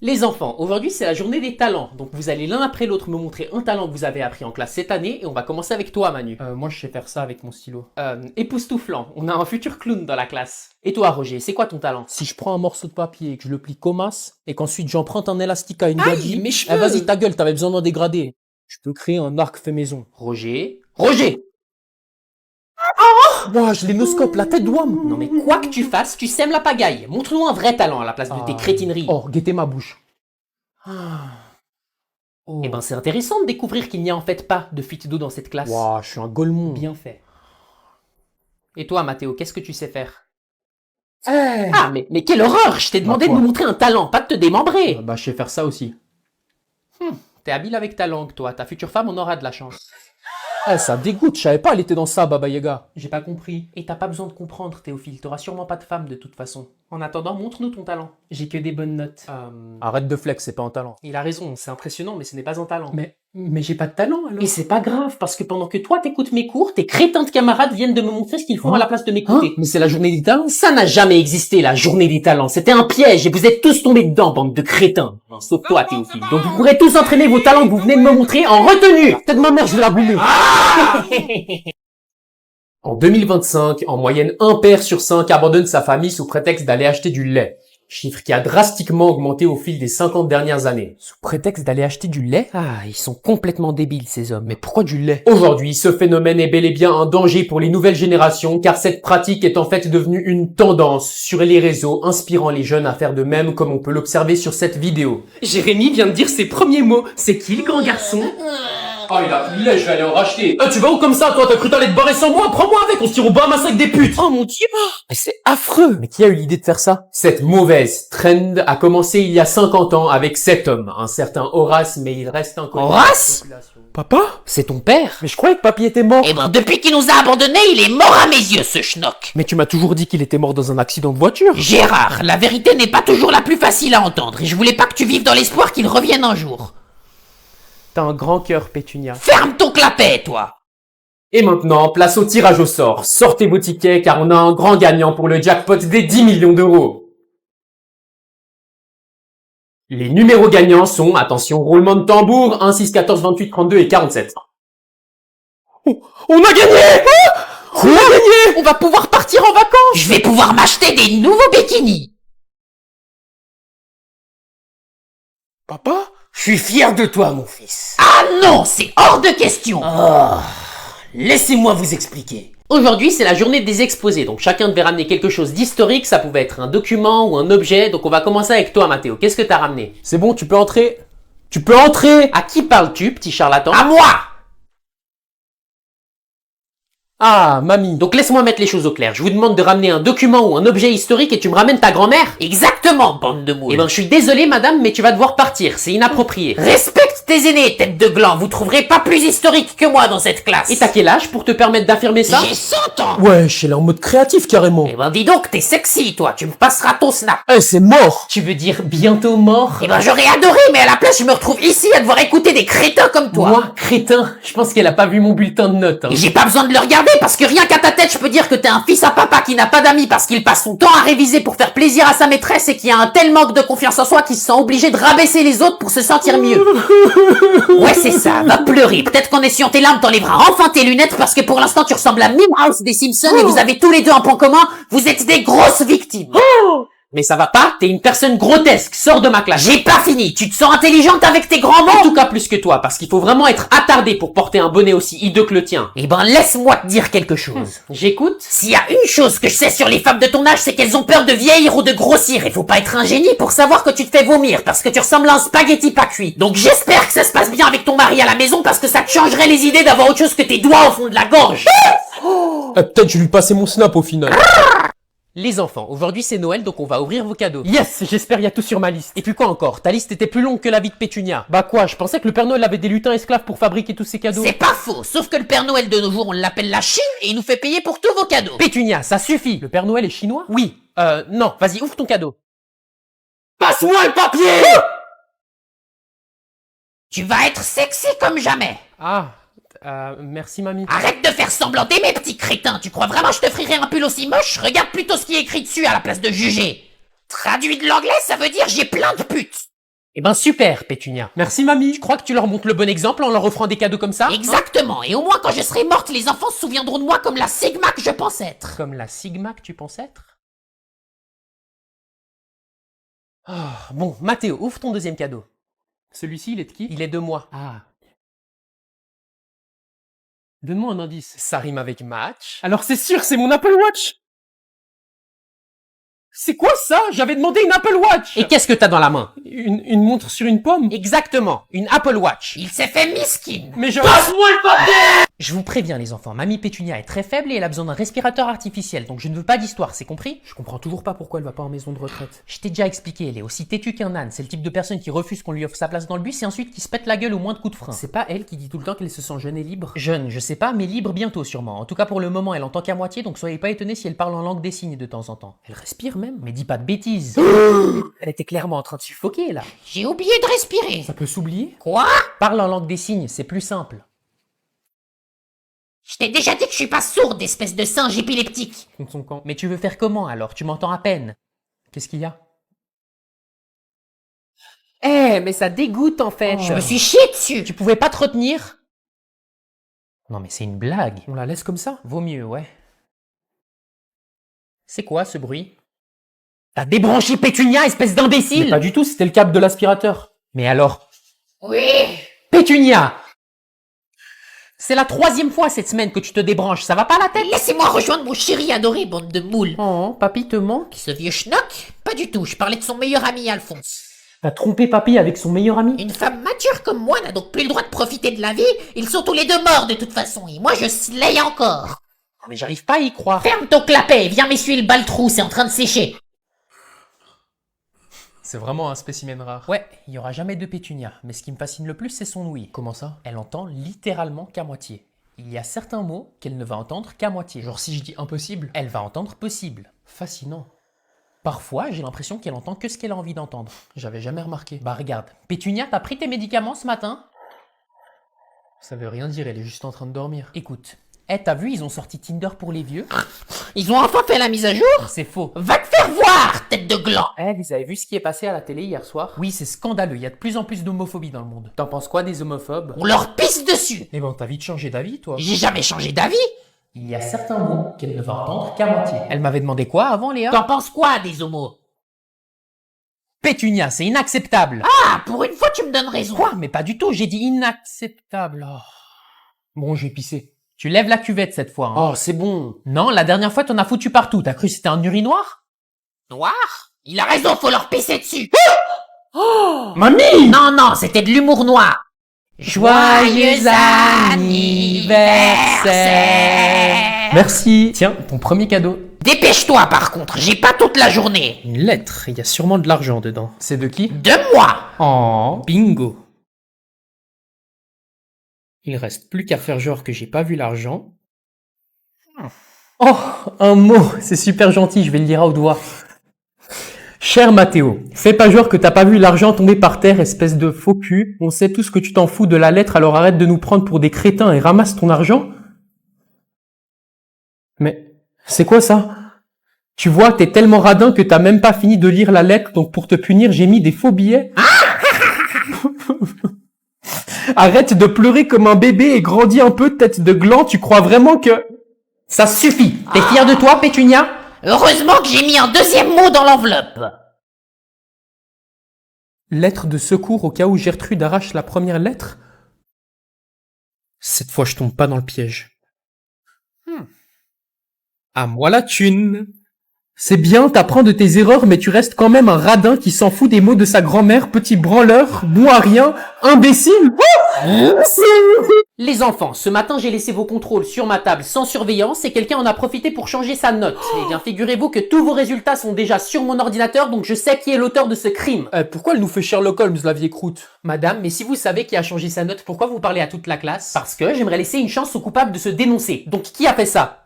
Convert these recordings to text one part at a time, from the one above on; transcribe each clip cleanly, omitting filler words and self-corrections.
Les enfants, aujourd'hui c'est la journée des talents, donc vous allez l'un après l'autre me montrer un talent que vous avez appris en classe cette année et on va commencer avec toi Manu. Moi, je sais faire ça avec mon stylo. Époustouflant, on a un futur clown dans la classe. Et toi Roger, c'est quoi ton talent? Si je prends un morceau de papier et que je le plie comme as, et qu'ensuite j'emprunte un élastique à une Aïe, gadji, mes cheveux! eh vas-y ta gueule, t'avais besoin d'en dégrader. Je peux créer un arc fait maison. Roger? Roger! Ouah, je l'énoscope, la tête d'ouam. Non mais quoi que tu fasses, tu sèmes la pagaille. Montre-nous un vrai talent à la place de tes crétineries. Oh, guettez ma bouche. Oh. Eh ben c'est intéressant de découvrir qu'il n'y a en fait pas de fuite d'eau dans cette classe. Ouah, je suis un golemon. Bien fait. Et toi Mathéo, qu'est-ce que tu sais faire? Eh Ah mais quelle horreur! Je t'ai demandé de quoi nous montrer un talent, pas de te démembrer! Bah, je sais faire ça aussi. T'es habile avec ta langue, toi. Ta future femme en aura de la chance. Eh, ça dégoûte, je savais pas, elle était dans ça, Baba Yaga. J'ai pas compris. Et t'as pas besoin de comprendre, Théophile. T'auras sûrement pas de femme de toute façon. En attendant, montre-nous ton talent. J'ai que des bonnes notes. Arrête de flex, c'est pas un talent. Il a raison, c'est impressionnant, mais ce n'est pas un talent. Mais j'ai pas de talent, alors. Et c'est pas grave, parce que pendant que toi t'écoutes mes cours, tes crétins de camarades viennent de me montrer ce qu'ils font à la place de m'écouter. Mais c'est la journée des talents. Ça n'a jamais existé, la journée des talents. C'était un piège et vous êtes tous tombés dedans, bande de crétins. Enfin, sauf toi, Théophile. Donc vous pourrez tous entraîner vos talents que vous venez de me montrer en retenue. Tête de ma mère, je vais la boumer. En 2025, en moyenne, un père sur 5 abandonne sa famille sous prétexte d'aller acheter du lait. Chiffre qui a drastiquement augmenté au fil des 50 dernières années. Sous prétexte d'aller acheter du lait? Ah, ils sont complètement débiles, ces hommes. Mais pourquoi du lait? Aujourd'hui, ce phénomène est bel et bien un danger pour les nouvelles générations car cette pratique est en fait devenue une tendance sur les réseaux, inspirant les jeunes à faire de même comme on peut l'observer sur cette vidéo. Jérémy vient de dire ses premiers mots. C'est qui le grand garçon? Ah, il a plus de lait, je vais aller en racheter. Tu vas où comme ça, toi? T'as cru t'aller te barrer sans moi? Prends-moi avec, on se tire au Bahamas avec des putes! Oh mon dieu! Mais c'est affreux! Mais qui a eu l'idée de faire ça? Cette mauvaise trend a commencé il y a 50 ans avec cet homme, un certain Horace, mais il reste inconnu. Horace? Papa? C'est ton père? Mais je croyais que papy était mort. Eh ben, depuis qu'il nous a abandonnés, il est mort à mes yeux, ce schnock. Mais tu m'as toujours dit qu'il était mort dans un accident de voiture. Gérard, la vérité n'est pas toujours la plus facile à entendre, et je voulais pas que tu vives dans l'espoir qu'il revienne un jour. T'as un grand cœur, Pétunia. Ferme ton clapet, toi. Et maintenant, place au tirage au sort. Sortez vos tickets car on a un grand gagnant pour le jackpot des 10 millions d'euros. Les numéros gagnants sont, attention, roulement de tambour, 1, 6, 14, 28, 32 et 47. On a gagné! On a gagné! On va pouvoir partir en vacances! Je vais pouvoir m'acheter des nouveaux bikinis. Papa? Je suis fier de toi, mon fils. Ah non, c'est hors de question. Laissez-moi vous expliquer. Aujourd'hui, c'est la journée des exposés, donc chacun devait ramener quelque chose d'historique, ça pouvait être un document ou un objet, donc on va commencer avec toi, Mathéo. Qu'est-ce que t'as ramené? C'est bon, tu peux entrer. Tu peux entrer! À qui parles-tu, petit charlatan? À moi. Ah, mamie. Donc laisse-moi mettre les choses au clair. Je vous demande de ramener un document ou un objet historique et tu me ramènes ta grand-mère? Exactement, bande de moules. Eh ben, je suis désolé, madame, mais tu vas devoir partir. C'est inapproprié. Respecte tes aînés, tête de gland. Vous trouverez pas plus historique que moi dans cette classe. Et t'as quel âge pour te permettre d'affirmer ça? J'ai 100 ans. Wesh, elle est en mode créatif carrément. Eh ben dis donc, t'es sexy, toi. Tu me passeras ton snap. Eh, c'est mort! Tu veux dire bientôt mort? Eh ben j'aurais adoré, mais à la place, je me retrouve ici à devoir écouter des crétins comme toi. Moi, crétin, je pense qu'elle a pas vu mon bulletin de notes. Et j'ai pas besoin de le regarder parce que rien qu'à ta tête, je peux dire que t'es un fils à papa qui n'a pas d'amis parce qu'il passe son temps à réviser pour faire plaisir à sa maîtresse et qui a un tel manque de confiance en soi qu'il se sent obligé de rabaisser les autres pour se sentir mieux. Ouais, c'est ça, va pleurer. Peut-être qu'en essuyant tes larmes, t'enlèveras enfin tes lunettes parce que pour l'instant, tu ressembles à Milhouse des Simpsons et vous avez tous les deux un point commun, vous êtes des grosses victimes. Mais ça va pas? T'es une personne grotesque. Sors de ma classe. J'ai pas fini, tu te sens intelligente avec tes grands mots? En tout cas plus que toi, parce qu'il faut vraiment être attardé pour porter un bonnet aussi hideux que le tien. Eh ben laisse-moi te dire quelque chose. J'écoute? S'il y a une chose que je sais sur les femmes de ton âge, c'est qu'elles ont peur de vieillir ou de grossir. Et faut pas être un génie pour savoir que tu te fais vomir, parce que tu ressembles à un spaghetti pas cuit. Donc j'espère que ça se passe bien avec ton mari à la maison, parce que ça te changerait les idées d'avoir autre chose que tes doigts au fond de la gorge. Peut-être je lui passais mon snap au final. Les enfants, aujourd'hui c'est Noël, donc on va ouvrir vos cadeaux. Yes, j'espère y a tout sur ma liste. Et puis quoi encore? Ta liste était plus longue que la vie de Pétunia. Bah quoi, je pensais que le Père Noël avait des lutins esclaves pour fabriquer tous ces cadeaux. C'est pas faux, sauf que le Père Noël de nos jours, on l'appelle la Chine, et il nous fait payer pour tous vos cadeaux. Pétunia, ça suffit. Le Père Noël est chinois? Oui, non, vas-y, ouvre ton cadeau. Passe-moi le papier! Tu vas être sexy comme jamais. Merci mamie. Arrête de faire semblant d'aimer, petit crétin. Tu crois vraiment que je te ferai un pull aussi moche? Regarde plutôt ce qui est écrit dessus à la place de juger. Traduit de l'anglais, ça veut dire j'ai plein de putes. Eh ben super, Pétunia. Merci, mamie. Tu crois que tu leur montres le bon exemple en leur offrant des cadeaux comme ça? Exactement, et au moins quand je serai morte, les enfants se souviendront de moi comme la Sigma que je pense être. Comme la Sigma que tu penses être? Bon, Mathéo, ouvre ton deuxième cadeau. Celui-ci, il est de qui? Il est de moi. Ah. Donne-moi un indice. Ça rime avec match. Alors c'est sûr, c'est mon Apple Watch. C'est quoi ça? J'avais demandé une Apple Watch. Et qu'est-ce que t'as dans la main? Une montre sur une pomme? Exactement, une Apple Watch. Il s'est fait miskin. Mais je... Passe-moi le papier! Je vous préviens les enfants, Mamie Pétunia est très faible et elle a besoin d'un respirateur artificiel, donc je ne veux pas d'histoire, c'est compris? Je comprends toujours pas pourquoi elle va pas en maison de retraite. Je t'ai déjà expliqué, elle est aussi têtue qu'un âne, c'est le type de personne qui refuse qu'on lui offre sa place dans le bus et ensuite qui se pète la gueule au moins de coups de frein. C'est pas elle qui dit tout le temps qu'elle se sent jeune et libre? Jeune, je sais pas, mais libre bientôt sûrement. En tout cas pour le moment, elle entend qu'à moitié, donc soyez pas étonnés si elle parle en langue des signes de temps en temps. Elle respire même? Mais dis pas de bêtises. Elle était clairement en train de suffoquer là. J'ai oublié de respirer. Ça peut s'oublier? Quoi? Parle en langue des signes, c'est plus simple. Je t'ai déjà dit que je suis pas sourde, espèce de singe épileptique. Contre son camp. Mais tu veux faire comment alors? Tu m'entends à peine. Qu'est-ce qu'il y a? Mais ça dégoûte en fait. Je me suis chié dessus. Tu pouvais pas te retenir? Non mais c'est une blague. On la laisse comme ça? Vaut mieux, ouais. C'est quoi ce bruit? T'as débranché Pétunia, espèce Mais d'imbécile! pas du tout, c'était le câble de l'aspirateur. Mais alors? Oui. Pétunia! C'est la 3e fois cette semaine que tu te débranches, ça va pas la tête? Laissez-moi rejoindre mon chéri adoré, bande de moules. Oh, papy te manque? Ce vieux schnock? Pas du tout, je parlais de son meilleur ami Alphonse. T'as trompé papy avec son meilleur ami? Une femme mature comme moi n'a donc plus le droit de profiter de la vie, ils sont tous les deux morts de toute façon, et moi je slay encore. Oh, mais j'arrive pas à y croire. Ferme ton clapet et viens m'essuyer le baltrou, c'est en train de sécher. C'est vraiment un spécimen rare. Ouais, il y aura jamais de Pétunia, mais ce qui me fascine le plus, c'est son ouïe. Comment ça? Elle entend littéralement qu'à moitié. Il y a certains mots qu'elle ne va entendre qu'à moitié. Genre si je dis impossible? Elle va entendre possible. Fascinant. Parfois, j'ai l'impression qu'elle entend que ce qu'elle a envie d'entendre. J'avais jamais remarqué. Bah regarde, Pétunia, t'as pris tes médicaments ce matin? Ça veut rien dire, elle est juste en train de dormir. Écoute, t'as vu, ils ont sorti Tinder pour les vieux? Ils ont enfin fait la mise à jour? C'est faux. Va te faire voir, tête de gland. Vous avez vu ce qui est passé à la télé hier soir? Oui, c'est scandaleux, il y a de plus en plus d'homophobie dans le monde. T'en penses quoi des homophobes? On leur pisse dessus. Eh ben, t'as vite changé d'avis, toi. J'ai jamais changé d'avis. Il y a certains mots qu'elle ne va entendre qu'à moitié. Elle m'avait demandé quoi avant, Léa? T'en penses quoi des homos? Pétunia, c'est inacceptable. Ah, pour une fois tu me donnes raison. Quoi? Mais pas du tout, j'ai dit inacceptable. Oh. Bon, je vais pisser. Tu lèves la cuvette cette fois. Hein. Oh, c'est bon. Non, la dernière fois t'en as foutu partout. T'as cru que c'était un urinoir? Noir? Il a raison, faut leur pisser dessus. Mamie! Non, non, c'était de l'humour noir. Joyeux anniversaire. Merci. Tiens, ton premier cadeau. Dépêche-toi par contre, j'ai pas toute la journée. Une lettre, il y a sûrement de l'argent dedans. C'est de qui? De moi. Oh, bingo. Il reste plus qu'à faire genre que j'ai pas vu l'argent. Oh, un mot, c'est super gentil, je vais le lire à haute voix. Cher Mathéo, fais pas genre que t'as pas vu l'argent tomber par terre, espèce de faux cul. On sait tous que tu t'en fous de la lettre, alors arrête de nous prendre pour des crétins et ramasse ton argent. Mais, c'est quoi ça? Tu vois, t'es tellement radin que t'as même pas fini de lire la lettre, donc pour te punir, j'ai mis des faux billets. Arrête de pleurer comme un bébé et grandis un peu, tête de gland, tu crois vraiment que... Ça suffit. T'es fier de toi, Pétunia? Heureusement que j'ai mis un deuxième mot dans l'enveloppe. Lettre de secours au cas où Gertrude arrache la première lettre? Cette fois, je tombe pas dans le piège. À moi la thune. C'est bien, t'apprends de tes erreurs, mais tu restes quand même un radin qui s'en fout des mots de sa grand-mère, petit branleur, bon à rien, imbécile. Les enfants, ce matin j'ai laissé vos contrôles sur ma table sans surveillance et quelqu'un en a profité pour changer sa note. Eh bien figurez-vous que tous vos résultats sont déjà sur mon ordinateur, donc je sais qui est l'auteur de ce crime. Pourquoi elle nous fait Sherlock Holmes, la vieille croûte? Madame, mais si vous savez qui a changé sa note, pourquoi vous parlez à toute la classe? Parce que j'aimerais laisser une chance aux coupables de se dénoncer. Donc qui a fait ça?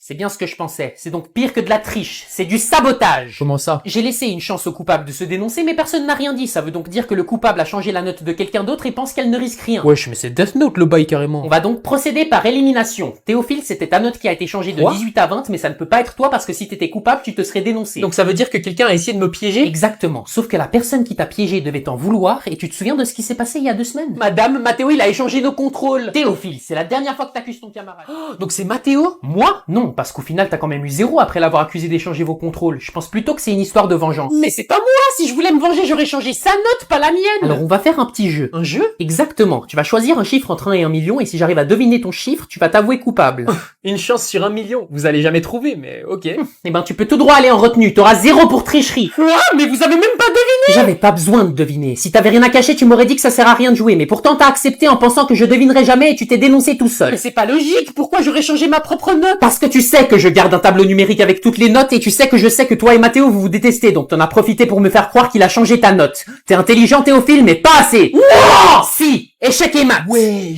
C'est bien ce que je pensais. C'est donc pire que de la triche. C'est du sabotage. Comment ça? J'ai laissé une chance au coupable de se dénoncer, mais personne n'a rien dit. Ça veut donc dire que le coupable a changé la note de quelqu'un d'autre et pense qu'elle ne risque rien. Wesh, mais c'est Death Note le bail carrément. On va donc procéder par élimination. Théophile, c'était ta note qui a été changée de Quoi 18 à 20, mais ça ne peut pas être toi parce que si t'étais coupable, tu te serais dénoncé. Donc ça veut dire que quelqu'un a essayé de me piéger? Exactement. Sauf que la personne qui t'a piégé devait t'en vouloir, et tu te souviens de ce qui s'est passé il y a 2 semaines? Madame, Mathéo, il a échangé nos contrôles. Théophile, c'est la dernière fois que t'accuses ton camarade. Donc c'est Mathéo? Moi? Non, parce qu'au final, t'as quand même eu 0 après l'avoir accusé d'échanger vos contrôles. Je pense plutôt que c'est une histoire de vengeance. Mais c'est pas moi! Si je voulais me venger, j'aurais changé sa note, pas la mienne! Alors on va faire un petit jeu. Un jeu? Exactement. Tu vas choisir un chiffre entre 1 et 1 million, et si j'arrive à deviner ton chiffre, tu vas t'avouer coupable. Une chance sur 1 million. Vous allez jamais trouver, mais ok. Eh ben tu peux tout droit aller en retenue, t'auras 0 pour tricherie. Quoi? Mais vous avez même pas deviné! J'avais pas besoin de deviner. Si t'avais rien à cacher, tu m'aurais dit que ça sert à rien de jouer, mais pourtant t'as accepté en pensant que je devinerais jamais et tu t'es dénoncé tout seul. Mais c'est pas logique! Pourquoi j'aurais changé ma propre note? Parce que tu sais que je garde un tableau numérique avec toutes les notes et tu sais que je sais que toi et Mathéo vous vous détestez, donc t'en as profité pour me faire croire qu'il a changé ta note. T'es intelligent Théophile, mais pas assez. Non! Si! Échec et mat. Ouais.